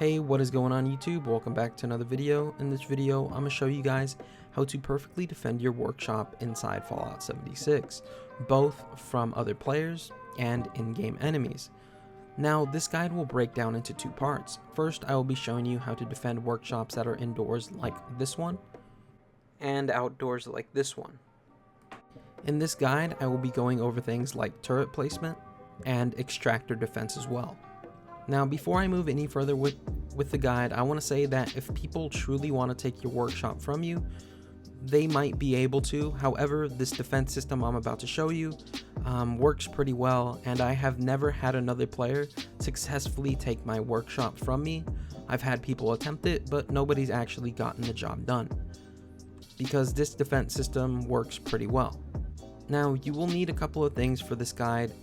Hey, what is going on YouTube? Welcome back to another video. In this video, I'm going to show you guys how to perfectly defend your workshop inside Fallout 76, both from other players and in-game enemies. Now, this guide will break down into two parts. First, I will be showing you how to defend workshops that are indoors like this one, and outdoors like this one. In this guide, I will be going over things like turret placement and extractor defense as well. Now, before I move any further with the guide, I want to say that if people truly want to take your workshop from you, they might be able to. However, this defense system I'm about to show you works pretty well, and I have never had another player successfully take my workshop from me. I've had people attempt it, but nobody's actually gotten the job done, because this defense system works pretty well. Now, you will need a couple of things for this guide: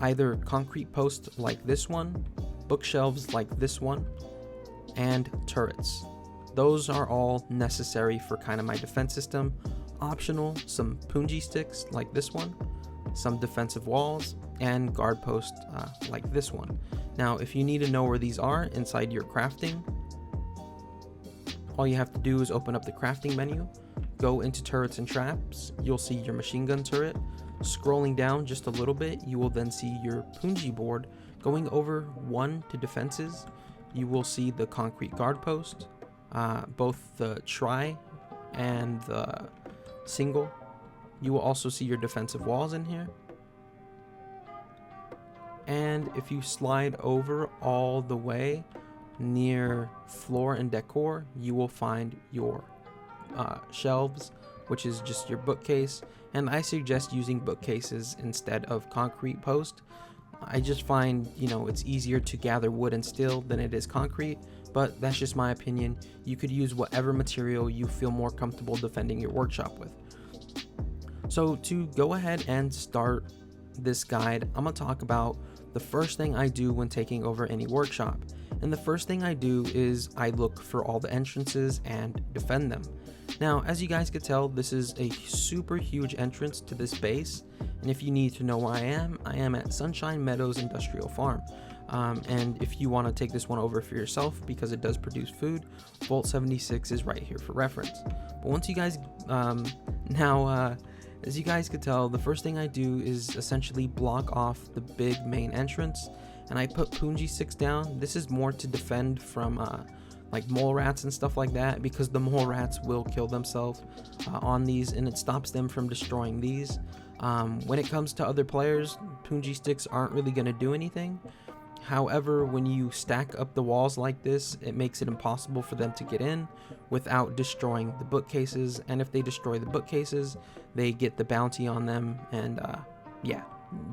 either concrete posts like this one, bookshelves like this one, and turrets. Those are all necessary for kind of my defense system. Optional, some punji sticks like this one, some defensive walls, and guard posts like this one. Now, if you need to know where these are inside your crafting, all you have to do is open up the crafting menu, go into turrets and traps. You'll see your machine gun turret. Scrolling down just a little bit, you will then see your punji board. Going over one to defenses, you will see the concrete guard post, both the tri and the single. You will also see your defensive walls in here. And if you slide over all the way near floor and decor, you will find your shelves, which is just your bookcase. And I suggest using bookcases instead of concrete post. I just find, it's easier to gather wood and steel than it is concrete, but that's just my opinion. You could use whatever material you feel more comfortable defending your workshop with. So to go ahead and start this guide, I'm going to talk about the first thing I do when taking over any workshop. And the first thing I do is I look for all the entrances and defend them. Now, as you guys could tell, this is a super huge entrance to this base. And if you need to know where I am at Sunshine Meadows Industrial Farm. And if you want to take this one over for yourself, because it does produce food, Vault 76 is right here for reference. But once you guys, as you guys could tell, the first thing I do is essentially block off the big main entrance, and I put punji sticks down. This is more to defend from like mole rats and stuff like that, because the mole rats will kill themselves on these, and it stops them from destroying these. When it comes to other players, punji sticks aren't really going to do anything. However, when you stack up the walls like this, it makes it impossible for them to get in without destroying the bookcases. And if they destroy the bookcases, they get the bounty on them. And yeah,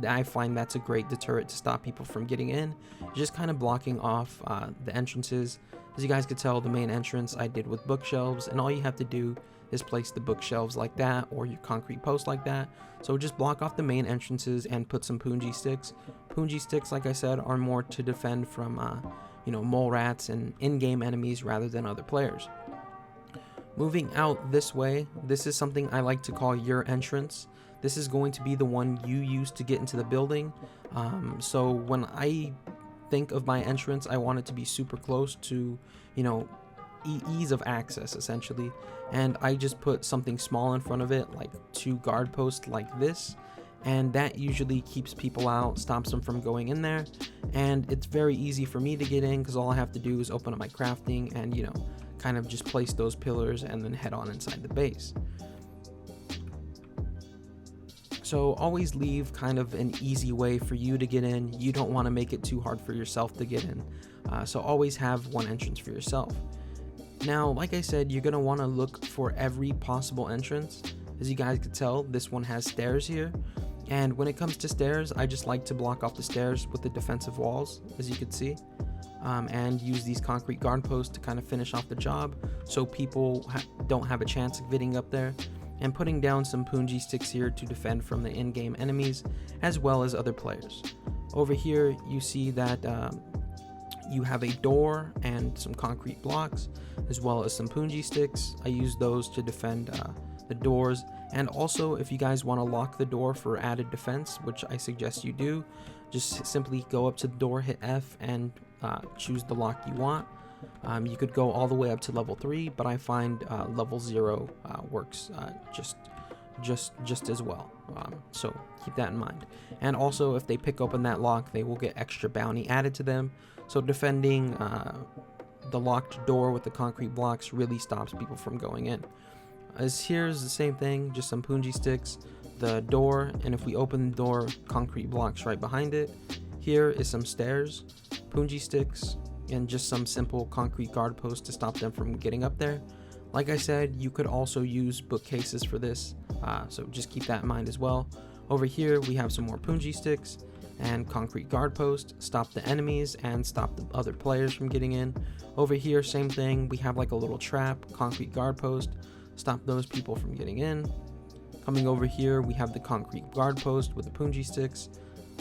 I find that's a great deterrent to stop people from getting in. Just kind of blocking off the entrances. As you guys could tell, the main entrance I did with bookshelves, and all you have to do is place the bookshelves like that, or your concrete post like that. So just block off the main entrances and put some punji sticks. Punji sticks, like I said, are more to defend from mole rats and in-game enemies rather than other players. Moving out this way, this is something I like to call your entrance. This is going to be the one you use to get into the building. So when I think of my entrance, I want it to be super close to, ease of access essentially, and I just put something small in front of it, like 2 guard posts like this, and that usually keeps people out, stops them from going in there, and it's very easy for me to get in because all I have to do is open up my crafting and kind of just place those pillars and then head on inside the base. So always leave kind of an easy way for you to get in. You don't want to make it too hard for yourself to get in, so always have one entrance for yourself. Now, like I said, you're going to want to look for every possible entrance. As you guys could tell, this one has stairs here. And when it comes to stairs, I just like to block off the stairs with the defensive walls, as you could see. And use these concrete guard posts to kind of finish off the job, so people don't have a chance of getting up there. And putting down some punji sticks here to defend from the in-game enemies, as well as other players. Over here, you see that you have a door and some concrete blocks, as well as some punji sticks. I use those to defend the doors, and also if you guys want to lock the door for added defense, which I suggest you do, just simply go up to the door, hit F, and choose the lock you want. You could go all the way up to level 3, but I find level 0 works just as well. So keep that in mind. And also, if they pick open that lock, they will get extra bounty added to them. So defending the locked door with the concrete blocks really stops people from going in. As here's the same thing, just some punji sticks, the door, and if we open the door, concrete blocks right behind it. Here is some stairs, punji sticks, and just some simple concrete guard posts to stop them from getting up there. Like I said, you could also use bookcases for this, so just keep that in mind as well. Over here we have some more punji sticks and concrete guard post, stop the enemies and stop the other players from getting in. Over here, same thing, we have like a little trap, concrete guard post, stop those people from getting in. Coming over here, we have the concrete guard post with the punji sticks.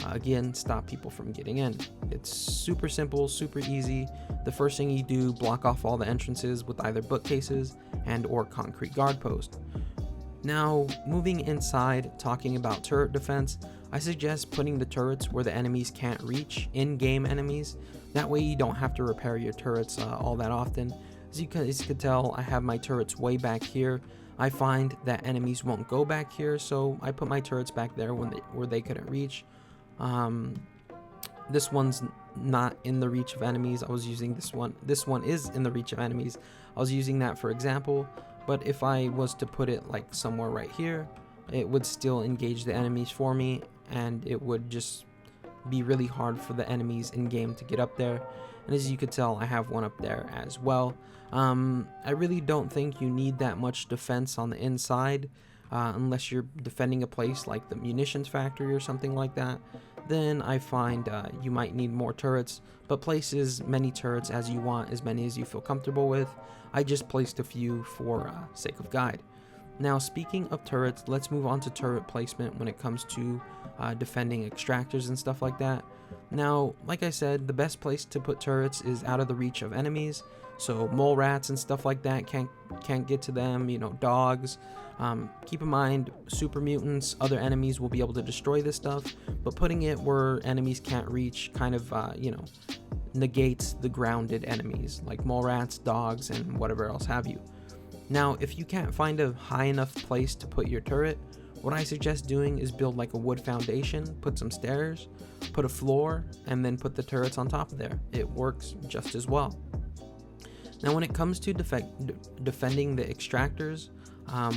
Again, stop people from getting in. It's super simple, super easy. The first thing you do, block off all the entrances with either bookcases and or concrete guard post. Now, moving inside, talking about turret defense, I suggest putting the turrets where the enemies can't reach, in-game enemies. That way you don't have to repair your turrets all that often. As you could tell, I have my turrets way back here. I find that enemies won't go back here, so I put my turrets back there where they couldn't reach. This one's not in the reach of enemies. I was using this one. This one is in the reach of enemies. I was using that for example, but if I was to put it like somewhere right here, it would still engage the enemies for me, and it would just be really hard for the enemies in game to get up there. And as you could tell, I have one up there as well. I really don't think you need that much defense on the inside, unless you're defending a place like the munitions factory or something like that. Then I find you might need more turrets, but place as many turrets as you want, as many as you feel comfortable with. I just placed a few for sake of guide. Now, speaking of turrets, let's move on to turret placement when it comes to defending extractors and stuff like that. Now, like I said, the best place to put turrets is out of the reach of enemies, so mole rats and stuff like that can't get to them, you know, dogs. Keep in mind, super mutants, other enemies will be able to destroy this stuff, but putting it where enemies can't reach kind of, negates the grounded enemies, like mole rats, dogs, and whatever else have you. Now, if you can't find a high enough place to put your turret, what I suggest doing is build like a wood foundation, put some stairs, put a floor, and then put the turrets on top of there. It works just as well. Now, when it comes to defending the extractors,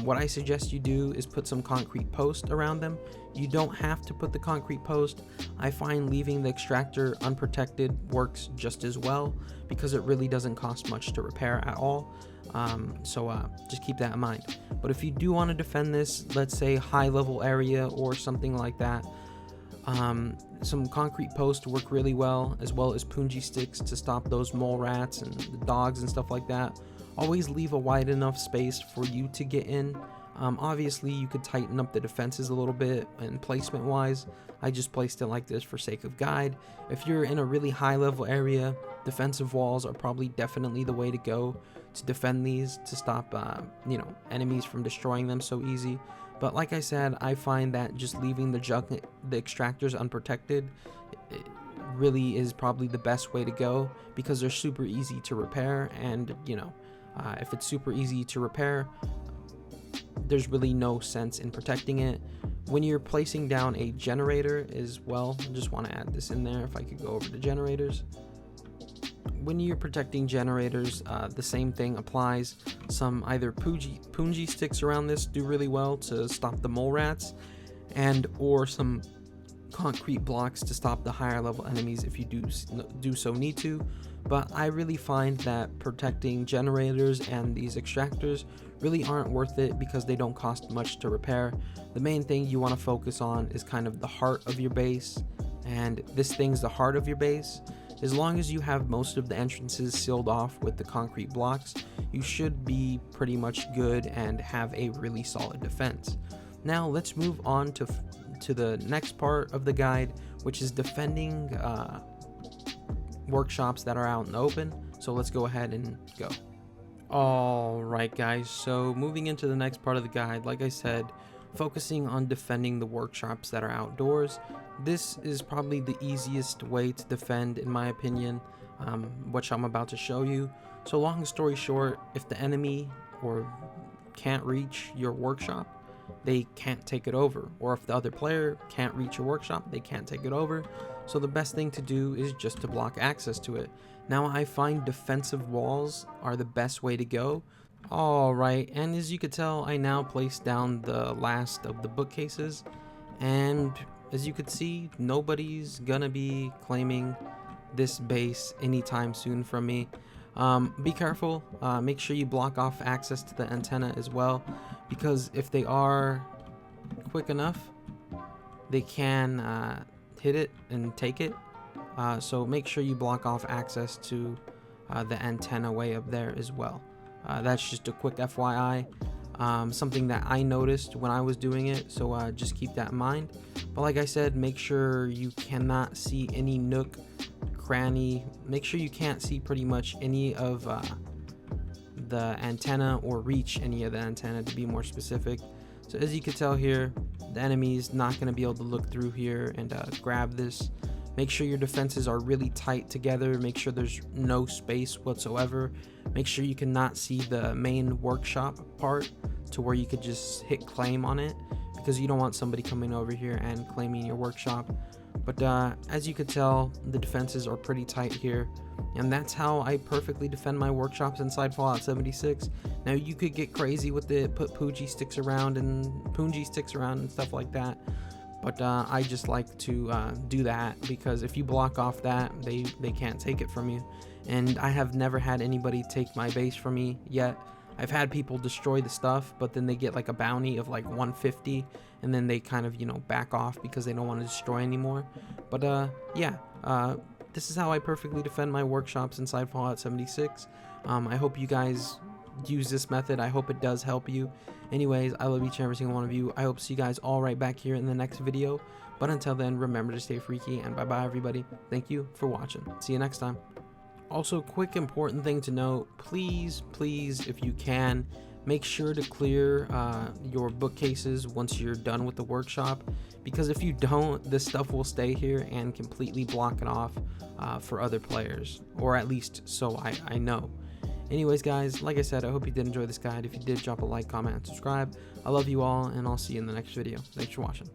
what I suggest you do is put some concrete post around them. You don't have to put the concrete post. I find leaving the extractor unprotected works just as well, because it really doesn't cost much to repair at all. So just keep that in mind. But if you do want to defend this, let's say high level area or something like that, some concrete posts work really well, as well as punji sticks to stop those mole rats and the dogs and stuff like that. Always leave a wide enough space for you to get in. Obviously you could tighten up the defenses a little bit, and placement wise, I just placed it like this for sake of guide. If you're in a really high level area, defensive walls are probably definitely the way to go to defend these, to stop enemies from destroying them so easy. But like I said, I find that just leaving the extractors unprotected really is probably the best way to go, because they're super easy to repair, and if it's super easy to repair, there's really no sense in protecting it. When you're placing down a generator as well, I just want to add this in there, if I could go over to generators. When you're protecting generators, the same thing applies. Some either punji sticks around this do really well to stop the mole rats, and or some concrete blocks to stop the higher level enemies if you do so need to. But I really find that protecting generators and these extractors really aren't worth it, because they don't cost much to repair. The main thing you want to focus on is kind of the heart of your base, and this thing's the heart of your base. As long as you have most of the entrances sealed off with the concrete blocks, you should be pretty much good and have a really solid defense. Now let's move on to the next part of the guide, which is defending workshops that are out in the open. So let's go ahead and go. Alright guys, so moving into the next part of the guide, like I said, focusing on defending the workshops that are outdoors. This is probably the easiest way to defend, in my opinion. which I'm about to show you. So long story short, if the enemy or can't reach your workshop, they can't take it over, or if the other player can't reach your workshop, they can't take it over. So the best thing to do is just to block access to it. Now I find defensive walls are the best way to go. Alright, and as you could tell, I now placed down the last of the bookcases, and as you could see, nobody's gonna be claiming this base anytime soon from me. Be careful, make sure you block off access to the antenna as well, because if they are quick enough, they can hit it and take it. So make sure you block off access to the antenna way up there as well. That's just a quick FYI, something that I noticed when I was doing it, so just keep that in mind. But like I said, make sure you cannot see any nook, cranny, make sure you can't see pretty much any of the antenna, or reach any of the antenna, to be more specific. So as you can tell here, the enemy is not going to be able to look through here and grab this. Make sure your defenses are really tight together. Make sure there's no space whatsoever. Make sure you cannot see the main workshop part to where you could just hit claim on it, because you don't want somebody coming over here and claiming your workshop. But as you could tell, the defenses are pretty tight here, and that's how I perfectly defend my workshops inside Fallout 76. Now you could get crazy with it, put Punji sticks around and stuff like that, but I just like to do that, because if you block off that, they can't take it from you. And I have never had anybody take my base from me yet. I've had people destroy the stuff, but then they get like a bounty of like 150, and then they kind of, you know, back off because they don't want to destroy anymore. But yeah, this is how I perfectly defend my workshops inside Fallout 76. I hope you guys use this method. I hope it does help you. Anyways, I love each and every single one of you. I hope to see you guys all right back here in the next video. But until then, remember to stay freaky, and bye bye everybody. Thank you for watching. See you next time. Also, quick important thing to note, please, if you can, make sure to clear your bookcases once you're done with the workshop, because if you don't, this stuff will stay here and completely block it off for other players, or at least so I know. Anyways guys, like I said, I hope you did enjoy this guide. If you did, drop a like, comment, and subscribe. I love you all, and I'll see you in the next video. Thanks for watching.